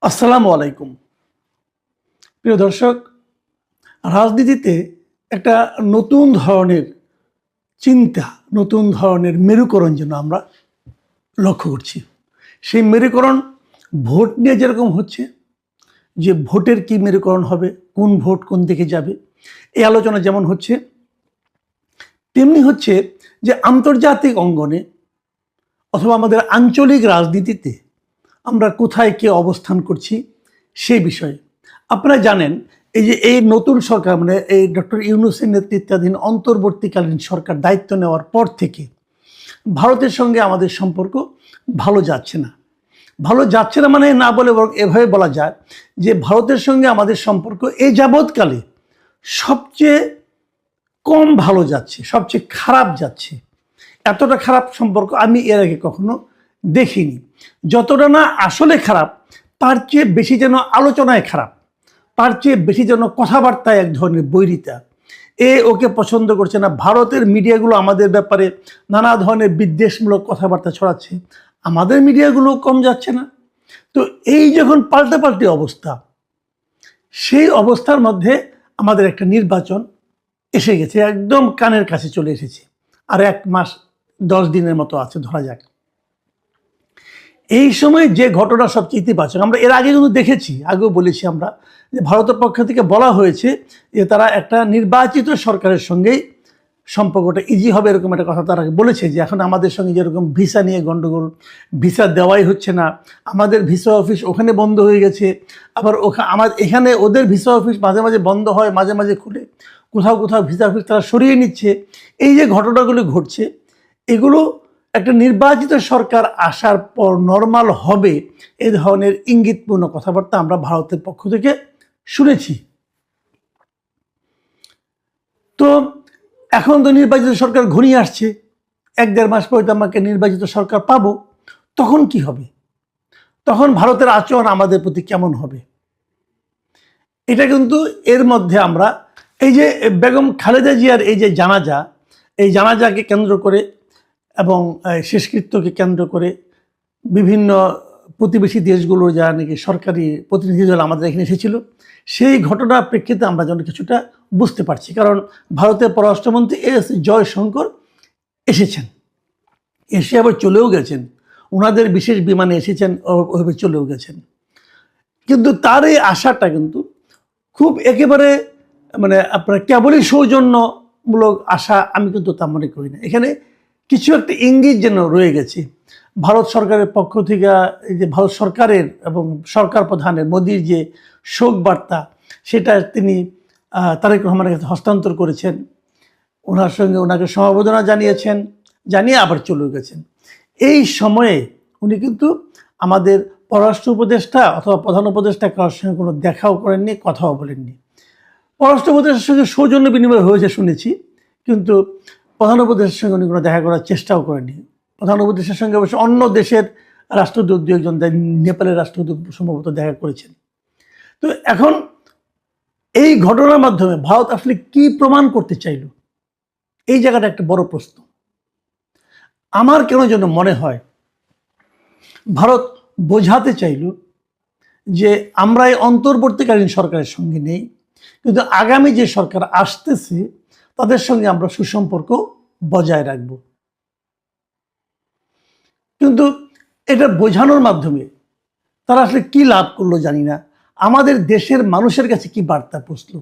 আসসালামু আলাইকুম। প্রিয় দর্শক, রাজনীতিতে একটা নতুন ধরনের চিন্তা, নতুন ধরনের মেরুকরণ যেন আমরা লক্ষ্য করছি। সেই মেরুকরণ ভোট নিয়ে যেরকম হচ্ছে, যে ভোটের কি মেরুকরণ হবে, কোন ভোট কোন দিকে যাবে, এই আলোচনা যেমন হচ্ছে, তেমনি হচ্ছে যে আন্তর্জাতিক অঙ্গনে অথবা আমাদের আঞ্চলিক রাজনীতিতে আমরা কোথায় কে অবস্থান করছি সেই বিষয়ে। আপনারা জানেন, এই নতুন সরকার মানে এই ডক্টর ইউনূসের নেতৃত্বাধীন অন্তর্বর্তীকালীন সরকার দায়িত্ব নেওয়ার পর থেকে ভারতের সঙ্গে আমাদের সম্পর্ক ভালো যাচ্ছে না। ভালো যাচ্ছে না মানে না বলে বরং এভাবে বলা যায় যে ভারতের সঙ্গে আমাদের সম্পর্ক এই যাবৎকালে সবচেয়ে কম ভালো যাচ্ছে, সবচেয়ে খারাপ যাচ্ছে। এতটা খারাপ সম্পর্ক আমি এর আগে কখনো দেখিনি। যতটা না আসলে খারাপ, তার চেয়ে বেশি যেন আলোচনায় খারাপ, তার চেয়ে বেশি যেন কথাবার্তায় এক ধরনের বৈরিতা। ওকে পছন্দ করছে না। ভারতের মিডিয়াগুলো আমাদের ব্যাপারে নানা ধরনের বিদ্বেষমূলক কথাবার্তা ছড়াচ্ছে, আমাদের মিডিয়াগুলো কম যাচ্ছে না। তো এই যখন পাল্টাপাল্টি অবস্থা, সেই অবস্থার মধ্যে আমাদের একটা নির্বাচন এসে গেছে, একদম কানের কাছে চলে এসেছে। আর 1 মাস 10 দিনের মতো আছে ধরা যাক। এই সময় যে ঘটনা সবচেয়ে ইতিবাচক, আমরা এর আগে কিন্তু দেখেছি, আগেও বলেছি আমরা, যে ভারতের পক্ষ থেকে বলা হয়েছে যে তারা একটা নির্বাচিত সরকারের সঙ্গেই সম্পর্কটা ইজি হবে, এরকম একটা কথা তারা বলেছে। যে এখন আমাদের সঙ্গে যেরকম ভিসা নিয়ে গণ্ডগোল, ভিসা দেওয়াই হচ্ছে না, আমাদের ভিসা অফিস ওখানে বন্ধ হয়ে গেছে, আবার এখানে ওদের ভিসা অফিস মাঝে মাঝে বন্ধ হয়, মাঝে মাঝে খুলে, কোথাও কোথাও ভিসা অফিস তারা সরিয়ে নিচ্ছে। এই যে ঘটনাগুলো ঘটছে, এগুলো একটা নির্বাচিত সরকার আসার পর নর্মাল হবে, এই ধরনের ইঙ্গিতপূর্ণ কথাবার্তা আমরা ভারতের পক্ষ থেকে শুনেছি। তো এখন তো নির্বাচিত সরকার ঘনিয়ে আসছে, 1-1.5 মাস পরে তো আমাকে নির্বাচিত সরকার পাবো। তখন কি হবে? তখন ভারতের আচরণ আমাদের প্রতি কেমন হবে? এটা কিন্তু এর মধ্যে আমরা এই যে বেগম খালেদা জিয়ার এই যে জানাজা, এই জানাজাকে কেন্দ্র করে এবং শেষকৃত্যকে কেন্দ্র করে বিভিন্ন প্রতিবেশী দেশগুলোর যারা নাকি সরকারি প্রতিনিধি দল আমাদের এখানে এসেছিল, সেই ঘটনার প্রেক্ষিতে আমরা যেন কিছুটা বুঝতে পারছি। কারণ ভারতের পররাষ্ট্রমন্ত্রী এস জয়শঙ্কর এসেছেন, এসে আবার চলেও গেছেন, ওনাদের বিশেষ বিমানে এসেছেন, ওভাবে চলেও গেছেন। কিন্তু তার এই আশাটা কিন্তু খুব একেবারে মানে আপনার কেবলই সৌজন্যমূলক আশা আমি কিন্তু তা মনে করি না। এখানে কিছু একটা ইঙ্গিত যেন রয়ে গেছে ভারত সরকারের পক্ষ থেকে। এই যে ভারত সরকারের এবং সরকার প্রধানের মোদির যে শোক বার্তা, সেটা তিনি তারেক রহমানের কাছে হস্তান্তর করেছেন, ওনার সঙ্গে ওনাকে সমবেদনা জানিয়েছেন, জানিয়ে আবার চলে গেছেন। এই সময়ে উনি কিন্তু আমাদের পররাষ্ট্র উপদেষ্টা অথবা প্রধান উপদেষ্টা কারোর সঙ্গে কোনো দেখাও করেননি, কথাও বলেননি। পররাষ্ট্র উপদেষ্টার সঙ্গে সৌজন্য বিনিময় হয়েছে শুনেছি, কিন্তু প্রধান উপদেষ্টার সঙ্গে উনি কোনো দেখা করার চেষ্টাও করেননি। প্রধান উপদেষ্টার সঙ্গে অবশ্য অন্য দেশের রাষ্ট্রদূত 2-1 জন, নেপালের রাষ্ট্রদূত সম্ভবত দেখা করেছেন। তো এখন এই ঘটনার মাধ্যমে ভারত আসলে কি প্রমাণ করতে চাইল, এই জায়গাটা একটা বড় প্রশ্ন। আমার কেন যেন মনে হয় ভারত বোঝাতে চাইল যে আমরা এই অন্তর্বর্তীকালীন সরকারের সঙ্গে নেই, কিন্তু আগামী যে সরকার আসতেছে তাদের সঙ্গে আমরা সুসম্পর্ক বজায় রাখব। কিন্তু এটা বোঝানোর মাধ্যমে তারা আসলে কি লাভ করলো জানি না। আমাদের দেশের মানুষের কাছে কি বার্তা পৌঁছলো?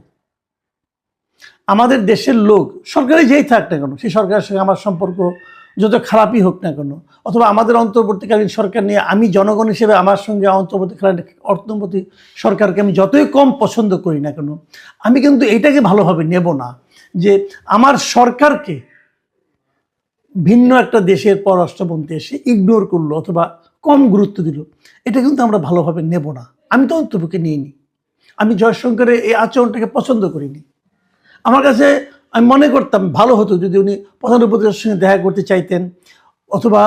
আমাদের দেশের লোক সরকারে যেই থাক না কেন, সেই সরকারের সঙ্গে আমার সম্পর্ক যত খারাপই হোক না কেন, অথবা আমাদের অন্তর্বর্তীকালীন সরকার নিয়ে আমি জনগণ হিসেবে আমার সঙ্গে অন্তর্বর্তী সরকারকে আমি যতই কম পছন্দ করি না কেন, আমি কিন্তু এইটাকে ভালোভাবে নেব না যে আমার সরকারকে ভিন্ন একটা দেশের পররাষ্ট্রমন্ত্রী এসে ইগনোর করলো অথবা কম গুরুত্ব দিল। এটা কিন্তু আমরা ভালোভাবে নেব না। আমি তো অন্তর্পক্ষে নিইনি, আমি জয়শঙ্করের এই আচরণটাকে পছন্দ করিনি। আমার কাছে আমি মনে করতাম ভালো হতো যদি উনি প্রধান উপদেষ্টার সঙ্গে দেখা করতে চাইতেন, অথবা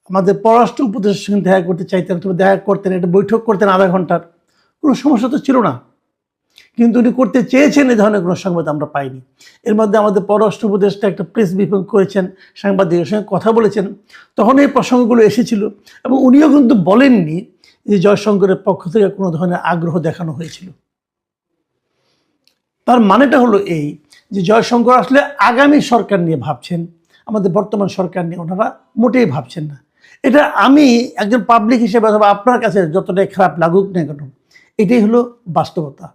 আমাদের পররাষ্ট্র উপদেষ্টার সঙ্গে দেখা করতে চাইতেন, অথবা দেখা করতেন, একটা বৈঠক করতেন আধা ঘন্টার, কোনো সমস্যা তো ছিল না। কিন্তু উনি করতে চেয়েছেন, এই ধরনের কোনো সংবাদ আমরা পাইনি। এর মধ্যে আমাদের পররাষ্ট্র উপদেষ্টা একটা প্রেস ব্রিফিং করেছেন, সাংবাদিকের সঙ্গে কথা বলেছেন, তখন এই প্রসঙ্গগুলো এসেছিল। এবং উনিও কিন্তু বলেননি যে জয়শঙ্করের পক্ষ থেকে কোনো ধরনের আগ্রহ দেখানো হয়েছিল। তার মানেটা হলো এই যে জয়শঙ্কর আসলে আগামী সরকার নিয়ে ভাবছেন, আমাদের বর্তমান সরকার নিয়ে ওনারা মোটেই ভাবছেন না। এটা আমি একজন পাবলিক হিসেবে অথবা আপনার কাছে যতটাই খারাপ লাগুক না কেন, এটাই হলো বাস্তবতা।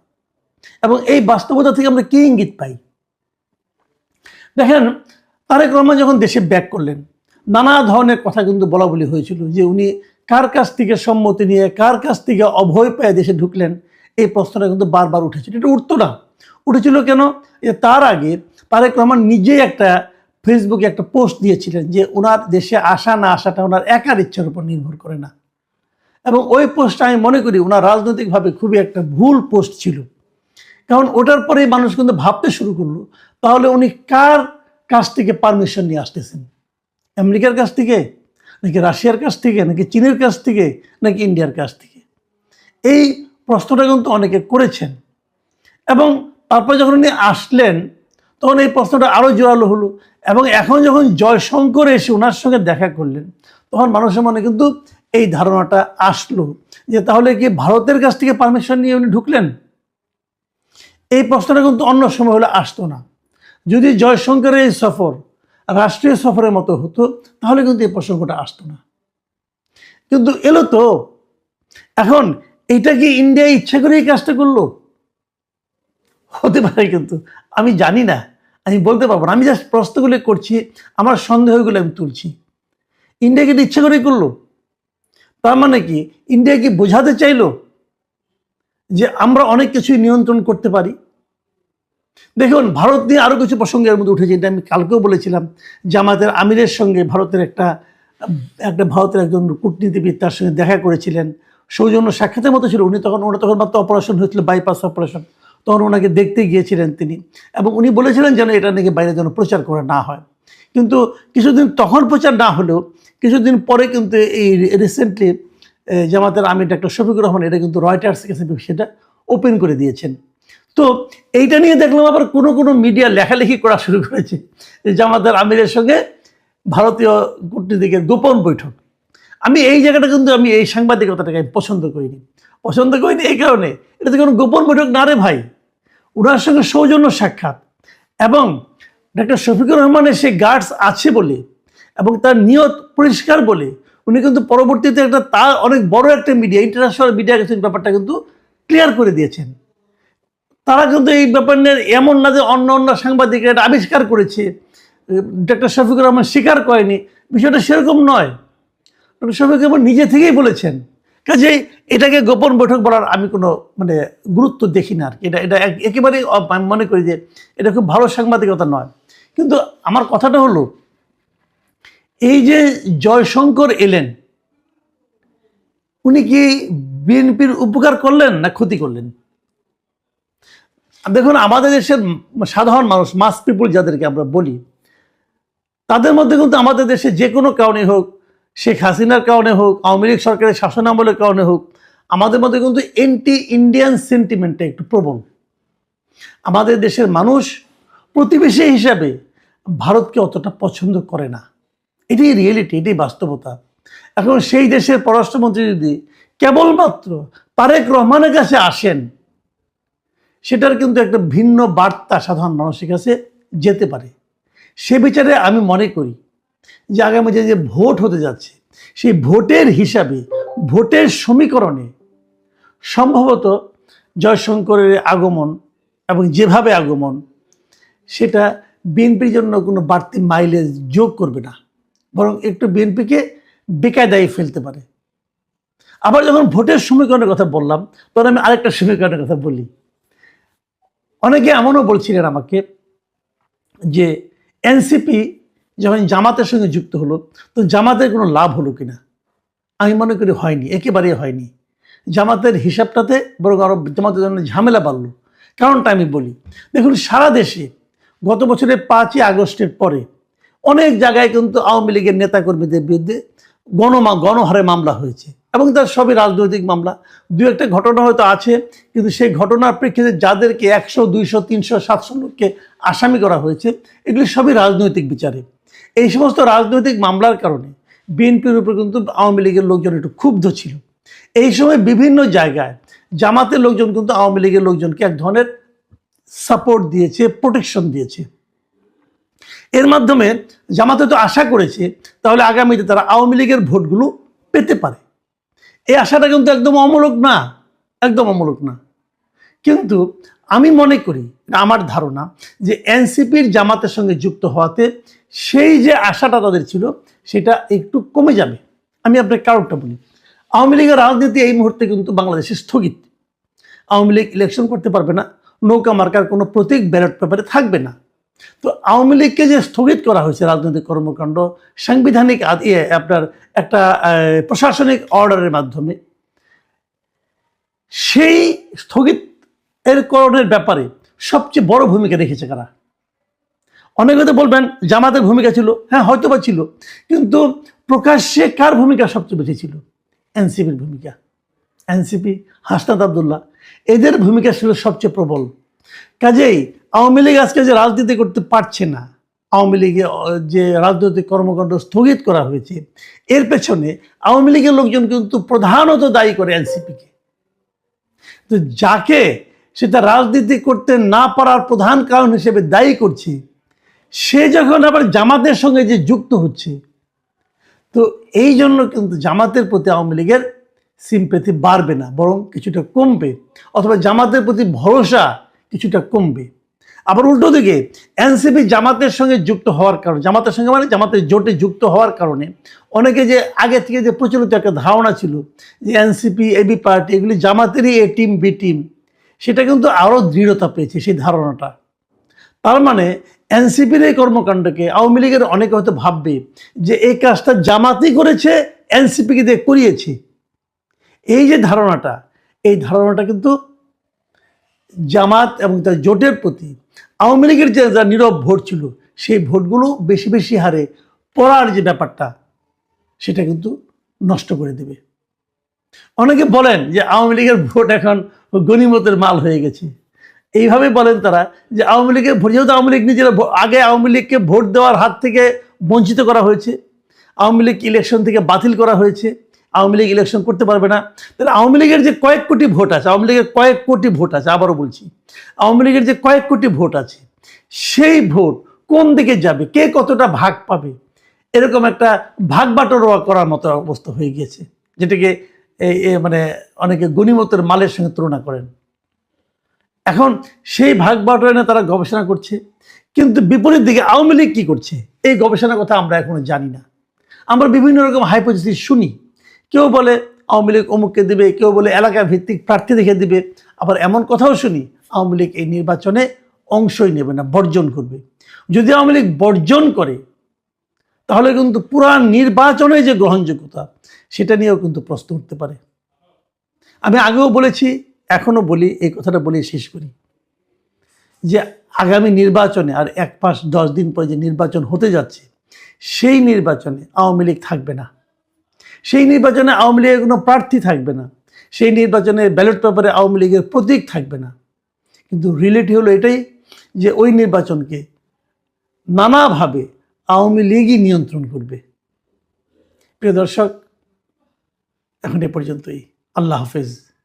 এবং এই বাস্তবতা থেকে আমরা কি ইঙ্গিত পাই? দেখেন, তারেক রহমান যখন দেশে ব্যাক করলেন, নানা ধরনের কথা কিন্তু বলা বলি হয়েছিল যে উনি কার কাছ থেকে সম্মতি নিয়ে, কার কাছ থেকে অভয় পেয়ে দেশে ঢুকলেন, এই প্রশ্নটা কিন্তু বারবার উঠেছিল। এটা উঠতো না, উঠেছিল কেন? যে তার আগে তারেক রহমান নিজেই একটা ফেসবুকে একটা পোস্ট দিয়েছিলেন যে ওনার দেশে আসা না আসাটা ওনার একার ইচ্ছার উপর নির্ভর করে না। এবং ওই পোস্টটা আমি মনে করি ওনার রাজনৈতিকভাবে খুবই একটা ভুল পোস্ট ছিল। কারণ ওটার পরেই মানুষ কিন্তু ভাবতে শুরু করলো, তাহলে উনি কার কাছ থেকে পারমিশন নিয়ে আসতেছেন? আমেরিকার কাছ থেকে, নাকি রাশিয়ার কাছ থেকে, নাকি চীনের কাছ থেকে, নাকি ইন্ডিয়ার কাছ থেকে? এই প্রশ্নটা কিন্তু অনেকে করেছেন। এবং তারপর যখন উনি আসলেন তখন এই প্রশ্নটা আরও জোরালো হলো। এবং এখন যখন জয়শঙ্কর এসে ওনার সঙ্গে দেখা করলেন, তখন মানুষের মনে কিন্তু এই ধারণাটা আসলো যে তাহলে কি ভারতের কাছ থেকে পারমিশন নিয়ে উনি ঢুকলেন? এই প্রশ্নটা কিন্তু অন্য সময় হলে আসতো না। যদি জয়শঙ্করের এই সফর রাষ্ট্রীয় সফরের মতো হতো তাহলে কিন্তু এই প্রসঙ্গটা আসতো না। কিন্তু এলো তো। এখন এইটা কি ইন্ডিয়া ইচ্ছা করে এই কাজটা করলো? হতে পারে, কিন্তু আমি জানি না, আমি বলতে পারবো না। আমি জাস্ট প্রশ্নগুলো করছি, আমার সন্দেহগুলো আমি তুলছি। ইন্ডিয়া কি ইচ্ছা করেই করলো? তার মানে কি ইন্ডিয়া কি বোঝাতে চাইলো যে আমরা অনেক কিছুই নিয়ন্ত্রণ করতে পারি? দেখুন, ভারত নিয়ে আরও কিছু প্রসঙ্গের মধ্যে উঠেছে, এটা আমি কালকেও বলেছিলাম। জামাতের আমিরের সঙ্গে ভারতের ভারতের একজন কূটনীতিবিদ তার সঙ্গে দেখা করেছিলেন, সৌজন্য সাক্ষাতের মতো ছিল। ওনার তখন মাত্র অপারেশন হয়েছিল, বাইপাস অপারেশন। তখন ওনাকে দেখতে গিয়েছিলেন তিনি, এবং উনি বলেছিলেন যেন এটা নাকি বাইরে যেন প্রচার করা না হয়। কিন্তু কিছুদিন তখন প্রচার না হলেও কিছুদিন পরে কিন্তু এই রিসেন্টলি জামাতের আমির ডক্টর শফিকুর রহমান এটা কিন্তু রয়টার্সের কাছে সেটা ওপেন করে দিয়েছেন। তো এইটা নিয়ে দেখলাম আবার কোনো মিডিয়া লেখালেখি করা শুরু করেছে যে জামাতের আমিরের সঙ্গে ভারতীয় কূটনীতিকের গোপন বৈঠক। আমি এই জায়গাটা কিন্তু আমি এই সাংবাদিকতাটাকে আমি পছন্দ করিনি এই কারণে, এটা তো কোনো গোপন বৈঠক না রে ভাই। ওনার সঙ্গে সৌজন্য সাক্ষাৎ, এবং ডক্টর শফিকুর রহমানের সে গার্ডস আছে বলে এবং তার নিয়ত পরিষ্কার বলে উনি কিন্তু পরবর্তীতে তার অনেক বড় একটা মিডিয়া, ইন্টারন্যাশনাল মিডিয়া কাছে ব্যাপারটা কিন্তু ক্লিয়ার করে দিয়েছেন। তারা কিন্তু এই ব্যাপার নিয়ে এমন না যে অন্য সাংবাদিকরা এটা আবিষ্কার করেছে, ডক্টর শফিকুর রহমান স্বীকার করেনি, বিষয়টা সেরকম নয়। ডক্টর শফিকুর রহমান নিজে থেকেই বলেছেন। কাজেই এটাকে গোপন বৈঠক বলার আমি কোনো গুরুত্ব দেখি না আর কি। এটা একেবারেই আমি মনে করি যে এটা খুব ভালো সাংবাদিকতা নয়। কিন্তু আমার কথাটা হলো, এই যে জয়শঙ্কর এলেন, উনি কি বিএনপির উপকার করলেন না ক্ষতি করলেন? দেখুন, আমাদের দেশের সাধারণ মানুষ, মাস পিপুল যাদেরকে আমরা বলি, তাদের মধ্যে কিন্তু আমাদের দেশে যে কোনো কারণে হোক, শেখ হাসিনার কারণে হোক, আওয়ামী লীগ সরকারের শাসনামলের কারণে হোক, আমাদের মধ্যে কিন্তু অ্যান্টি ইন্ডিয়ান সেন্টিমেন্টটা একটু প্রবল। আমাদের দেশের মানুষ প্রতিবেশী হিসাবে ভারতকে অতটা পছন্দ করে না। এটাই রিয়েলিটি, এটাই বাস্তবতা। এখন সেই দেশের পররাষ্ট্রমন্ত্রী যদি কেবলমাত্র তারেক রহমানের কাছে আসেন, সেটার কিন্তু একটা ভিন্ন বার্তা সাধারণ মানুষের কাছে যেতে পারে। সে বিচারে আমি মনে করি যে আগামী যে ভোট হতে যাচ্ছে, সেই ভোটের হিসাবে, ভোটের সমীকরণে সম্ভবত জয়শঙ্করের আগমন এবং যেভাবে আগমন, সেটা বিএনপির জন্য কোনো বাড়তি মাইলেজ যোগ করবে না, বরং একটু বিএনপিকে বেকায়দায় ফেলতে পারে। আবার যখন ভোটের সমীকরণের কথা বললাম, তখন আমি আরেকটা সমীকরণের কথা বলি। অনেকে এমনও বলছিলেন আমাকে যে এনসিপি যখন জামাতের সঙ্গে যুক্ত হলো, তো জামাতের কোনো লাভ হলো কিনা? আমি মনে করি হয়নি, একেবারেই হয়নি। জামাতের হিসাবটাতে বরং আরও জামাতের জন্য ঝামেলা বাড়লো। কারণটা আমি বলি। দেখুন, সারা দেশে গত বছরের 5ই আগস্টের পরে অনেক জায়গায় কিন্তু আওয়ামী লীগের নেতাকর্মীদের বিরুদ্ধে গণহারে মামলা হয়েছে, এবং তার সবই রাজনৈতিক মামলা। দু একটা ঘটনা হয়তো আছে, কিন্তু সেই ঘটনার প্রেক্ষিতে যাদেরকে 100, 200, 300, 700 লোককে আসামি করা হয়েছে, এগুলি সবই রাজনৈতিক বিচারে। এই সমস্ত রাজনৈতিক মামলার কারণে বিএনপির উপর কিন্তু আওয়ামী লীগের লোকজন একটু ক্ষুব্ধ ছিল। এই সময় বিভিন্ন জায়গায় জামাতের লোকজন কিন্তু আওয়ামী লীগের লোকজনকে এক ধরনের সাপোর্ট দিয়েছে, প্রোটেকশন দিয়েছে। এর মাধ্যমে জামাতে তো আশা করেছে তাহলে আগামীতে তারা আওয়ামী লীগের ভোটগুলো পেতে পারে। এই আশাটা কিন্তু একদম অমূলক না, একদম অমূলক না। কিন্তু আমি মনে করি, আমার ধারণা, যে এনসিপির জামাতের সঙ্গে যুক্ত হওয়াতে সেই যে আশাটা তাদের ছিল সেটা একটু কমে যাবে। আমি আপনার কারণটা বলি। আওয়ামী লীগের রাজনীতি এই মুহূর্তে কিন্তু বাংলাদেশে স্থগিত। আওয়ামী লীগ ইলেকশন করতে পারবে না, নৌকা মার্কার কোনো প্রতীক ব্যালট পেপারে থাকবে না। তো আওয়ামী লীগকে যে স্থগিত করা হয়েছে রাজনৈতিক কর্মকাণ্ড সাংবিধানিক আপনার একটা প্রশাসনিক অর্ডারের মাধ্যমে, সেই স্থগিত এর করণের ব্যাপারে সবচেয়ে বড় ভূমিকা রেখেছে কারা? অনেকে হয়তো বলবেন জামাতের ভূমিকা ছিল, হ্যাঁ হয়তো বা ছিল, কিন্তু প্রকাশ্যে কার ভূমিকা সবচেয়ে বেশি ছিল? এনসিপির ভূমিকা। এনসিপি, হাসনাত আবদুল্লাহ, এদের ভূমিকা ছিল সবচেয়ে প্রবল। কাজেই আওয়ামী লীগ আজকে যে রাজনীতি করতে পারছে না, আওয়ামী লীগে যে রাজনৈতিক কর্মকাণ্ড স্থগিত করা হয়েছে, এর পেছনে আওয়ামী লীগের লোকজন কিন্তু প্রধানত দায়ী করে এনসিপিকে। তো যাকে সেটা রাজনীতি করতে না পারার প্রধান কারণ হিসেবে দায়ী করছে, সে যখন আবার জামাতের সঙ্গে যে যুক্ত হচ্ছে, তো এই জন্য কিন্তু জামাতের প্রতি আওয়ামী লীগের সিম্প্যাথি বাড়বে না, বরং কিছুটা কমবে, অথবা জামাতের প্রতি ভরসা কিছুটা কমবে। আবার উল্টো দিকে এনসিপি জামাতের সঙ্গে যুক্ত হওয়ার কারণে, জামাতের সঙ্গে মানে জামাতের জোটে যুক্ত হওয়ার কারণে অনেকে যে আগে থেকে যে প্রচলিত একটা ধারণা ছিল যে এনসিপি, এবি পার্টি এগুলি জামাতেরই এ টিম, বি টিম, সেটা কিন্তু আরও দৃঢ়তা পেয়েছে সেই ধারণাটা। তার মানে এনসিপির এই কর্মকাণ্ডকে আওয়ামী লীগের অনেকে হয়তো ভাববে যে এই কাজটা জামাতই করেছে, এনসিপিকে দিয়ে করিয়েছে। এই যে ধারণাটা, এই ধারণাটা কিন্তু জামাত এবং তার জোটের প্রতি আওয়ামী লীগের যে নীরব ভোট ছিল, সেই ভোটগুলো বেশি বেশি হারে পড়ার যে ব্যাপারটা, সেটা কিন্তু নষ্ট করে দেবে। অনেকে বলেন যে আওয়ামী লীগের ভোট এখন গনিমতের মাল হয়ে গেছে। এইভাবে বলেন তারা যে আওয়ামী লীগের ভোট, যেহেতু আওয়ামী লীগ নিজেরা আগে আওয়ামী লীগকে ভোট দেওয়ার হাত থেকে বঞ্চিত করা হয়েছে, আওয়ামী লীগ ইলেকশন থেকে বাতিল করা হয়েছে, আওয়ামী লীগ ইলেকশন করতে পারবে না। তাহলে আওয়ামী লীগের যে কয়েক কোটি ভোট আছে, আওয়ামী লীগের কয়েক কোটি ভোট আছে, আবারও বলছি, আওয়ামী লীগের যে কয়েক কোটি ভোট আছে, সেই ভোট কোন দিকে যাবে, কে কতটা ভাগ পাবে, এরকম একটা ভাগ বাটোয়ারা করার মতো অবস্থা হয়ে গিয়েছে, যেটাকে মানে অনেকে গনিমতের মালের সঙ্গে তুলনা করেন। এখন সেই ভাগ বাটোয়ারা নিয়ে তারা গবেষণা করছে, কিন্তু বিপরীত দিকে আওয়ামী লীগ কী করছে এই গবেষণার কথা আমরা এখনো জানি না। আমরা বিভিন্ন রকম হাইপোথিসিস শুনি। কেউ বলে আওয়ামী লীগ অমুককে দেবে, কেউ বলে এলাকা ভিত্তিক প্রার্থী দেখে দিবে, আবার এমন কথাও শুনি আওয়ামী লীগ এই নির্বাচনে অংশই নেবে না, বর্জন করবে। যদি আওয়ামী লীগ বর্জন করে তাহলে কিন্তু পুরা নির্বাচনে যে গ্রহণযোগ্যতা, সেটা নিয়েও কিন্তু প্রশ্ন উঠতে পারে। আমি আগেও বলেছি, এখনও বলি, এই কথাটা বলে শেষ করি, যে আগামী নির্বাচনে আর 1 মাস 10 দিন পরে যে নির্বাচন হতে যাচ্ছে, সেই নির্বাচনে আওয়ামী লীগ থাকবে না। সেই নির্বাচনে আওয়ামী লীগের কোনো প্রার্থী থাকবে না। সেই নির্বাচনে ব্যালট পেপারে আওয়ামী লীগের প্রতীক থাকবে না। কিন্তু রিয়েলিটি হলো এটাই যে ওই নির্বাচনকে নানাভাবে আওয়ামী লীগই নিয়ন্ত্রণ করবে। প্রিয় দর্শক, এখন এ পর্যন্তই। আল্লাহ হাফেজ।